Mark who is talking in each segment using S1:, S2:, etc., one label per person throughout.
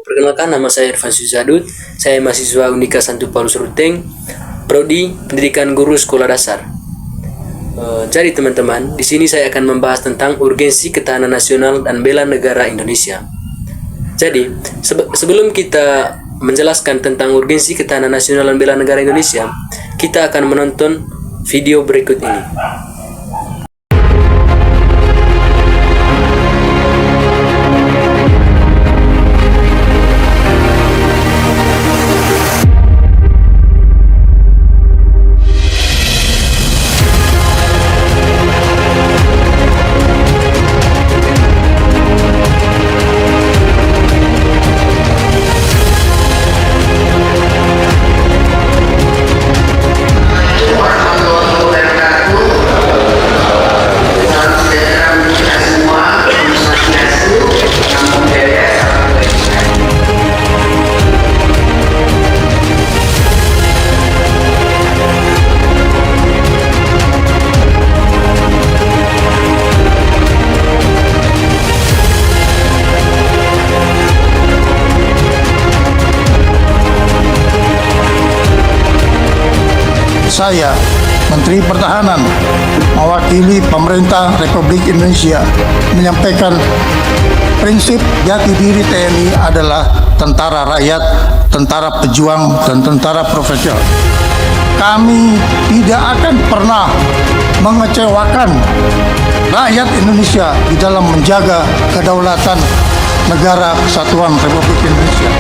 S1: Perkenalkan, nama saya Irfan Suzadud. Saya mahasiswa Unika Santo Paulus Ruteng, Prodi Pendidikan Guru Sekolah Dasar. Jadi teman-teman, di sini saya akan membahas tentang urgensi ketahanan nasional dan bela negara Indonesia. Jadi, sebelum kita menjelaskan tentang urgensi ketahanan nasional dan bela negara Indonesia, kita akan menonton video berikut ini.
S2: Saya, Menteri Pertahanan, mewakili pemerintah Republik Indonesia, menyampaikan prinsip jati diri TNI adalah tentara rakyat, tentara pejuang, dan tentara profesional. Kami tidak akan pernah mengecewakan rakyat Indonesia di dalam menjaga kedaulatan negara kesatuan Republik Indonesia.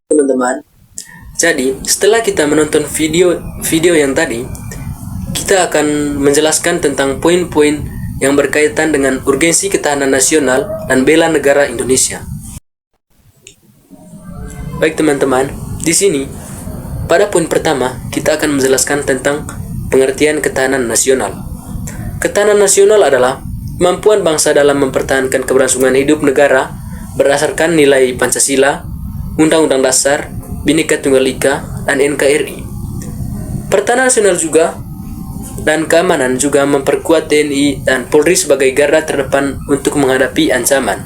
S1: Teman-teman, jadi setelah kita menonton video yang tadi, kita akan menjelaskan tentang poin-poin yang berkaitan dengan urgensi ketahanan nasional dan bela negara Indonesia. Baik teman-teman, di sini pada poin pertama kita akan menjelaskan tentang pengertian ketahanan nasional. Ketahanan nasional adalah kemampuan bangsa dalam mempertahankan keberlangsungan hidup negara berdasarkan nilai Pancasila, Undang-Undang Dasar, Bhinneka Tunggal Ika, dan NKRI. Pertahanan nasional juga dan keamanan juga memperkuat TNI dan Polri sebagai garda terdepan untuk menghadapi ancaman.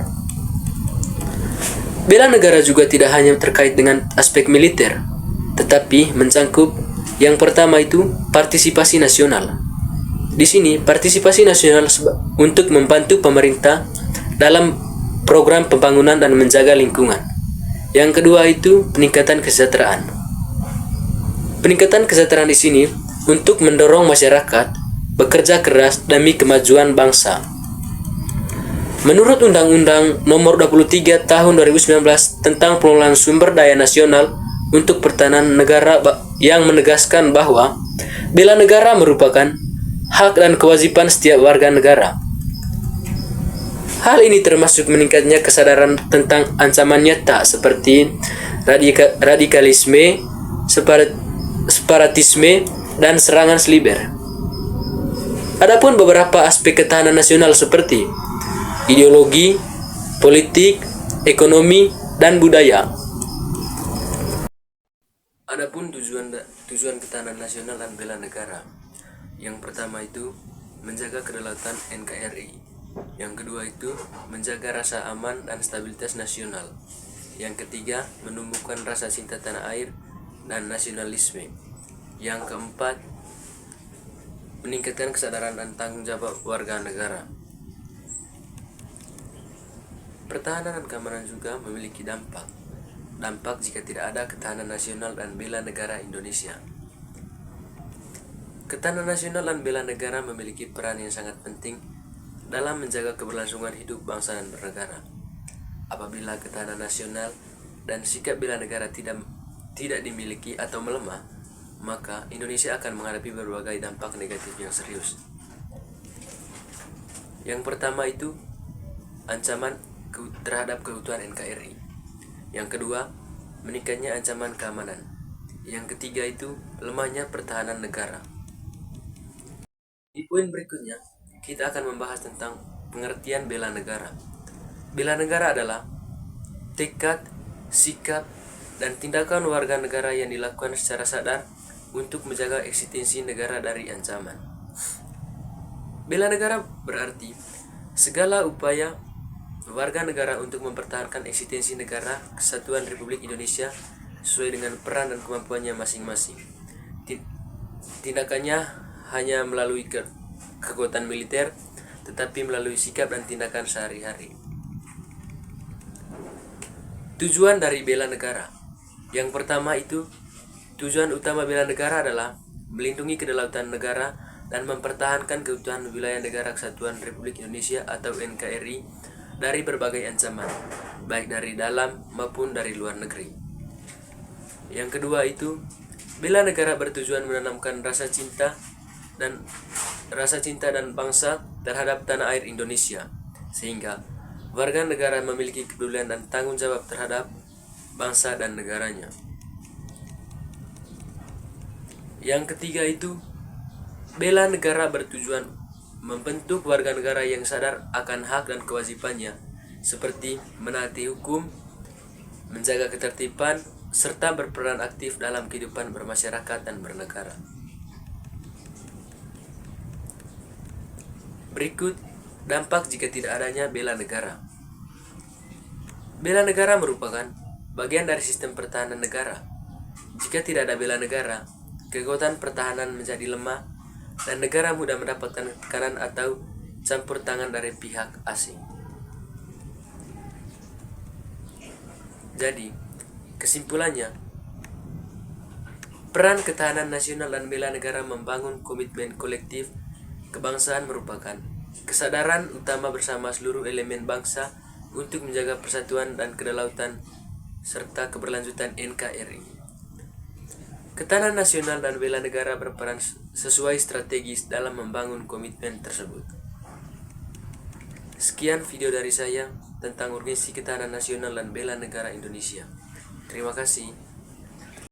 S1: Bela negara juga tidak hanya terkait dengan aspek militer, tetapi mencangkup yang pertama itu partisipasi nasional. Di sini partisipasi nasional untuk membantu pemerintah dalam program pembangunan dan menjaga lingkungan. Yang kedua itu peningkatan kesejahteraan. Peningkatan kesejahteraan di sini untuk mendorong masyarakat bekerja keras demi kemajuan bangsa. Menurut Undang-Undang Nomor 23 Tahun 2019 tentang pengelolaan sumber daya nasional untuk pertahanan negara yang menegaskan bahwa bela negara merupakan hak dan kewajiban setiap warga negara. Hal ini termasuk meningkatnya kesadaran tentang ancaman nyata seperti radikalisme, separatisme, dan serangan siber. Adapun beberapa aspek ketahanan nasional seperti ideologi, politik, ekonomi, dan budaya. Adapun tujuan ketahanan nasional dan bela negara. Yang pertama itu menjaga kedaulatan NKRI. Yang kedua itu menjaga rasa aman dan stabilitas nasional. Yang ketiga, menumbuhkan rasa cinta tanah air dan nasionalisme. Yang keempat, meningkatkan kesadaran dan tanggung jawab warga negara. Pertahanan dan keamanan juga memiliki dampak jika tidak ada ketahanan nasional dan bela negara Indonesia. Ketahanan nasional dan bela negara memiliki peran yang sangat penting dalam menjaga keberlangsungan hidup bangsa dan bernegara. Apabila ketahanan nasional dan sikap bela negara tidak dimiliki atau melemah, maka Indonesia akan menghadapi berbagai dampak negatif yang serius. Yang pertama itu ancaman terhadap keutuhan NKRI. Yang kedua, meningkatnya ancaman keamanan. Yang ketiga itu lemahnya pertahanan negara. Di poin berikutnya, kita akan membahas tentang pengertian bela negara. Bela negara adalah tekad, sikap, dan tindakan warga negara yang dilakukan secara sadar untuk menjaga eksistensi negara dari ancaman. Bela negara berarti segala upaya warga negara untuk mempertahankan eksistensi negara kesatuan Republik Indonesia sesuai dengan peran dan kemampuannya masing-masing. Tindakannya hanya melalui kekuatan militer, tetapi melalui sikap dan tindakan sehari-hari. Tujuan dari bela negara. Yang pertama itu, tujuan utama bela negara adalah melindungi kedaulatan negara dan mempertahankan keutuhan wilayah negara kesatuan Republik Indonesia atau NKRI dari berbagai ancaman, baik dari dalam maupun dari luar negeri. Yang kedua itu, bela negara bertujuan menanamkan rasa cinta dan bangsa terhadap tanah air Indonesia, sehingga warga negara memiliki kepedulian dan tanggung jawab terhadap bangsa dan negaranya. Yang ketiga itu, bela negara bertujuan membentuk warga negara yang sadar akan hak dan kewajibannya, seperti menaati hukum, menjaga ketertiban, serta berperan aktif dalam kehidupan bermasyarakat dan bernegara. Berikut dampak jika tidak adanya bela negara. Bela negara merupakan bagian dari sistem pertahanan negara. Jika tidak ada bela negara, kekuatan pertahanan menjadi lemah dan negara mudah mendapatkan tekanan atau campur tangan dari pihak asing. Jadi, kesimpulannya, peran ketahanan nasional dan bela negara membangun komitmen kolektif kebangsaan merupakan kesadaran utama bersama seluruh elemen bangsa untuk menjaga persatuan dan kedaulatan serta keberlanjutan NKRI. Ketahanan nasional dan bela negara berperan sesuai strategis dalam membangun komitmen tersebut. Sekian video dari saya tentang urgensi ketahanan nasional dan bela negara Indonesia. Terima kasih.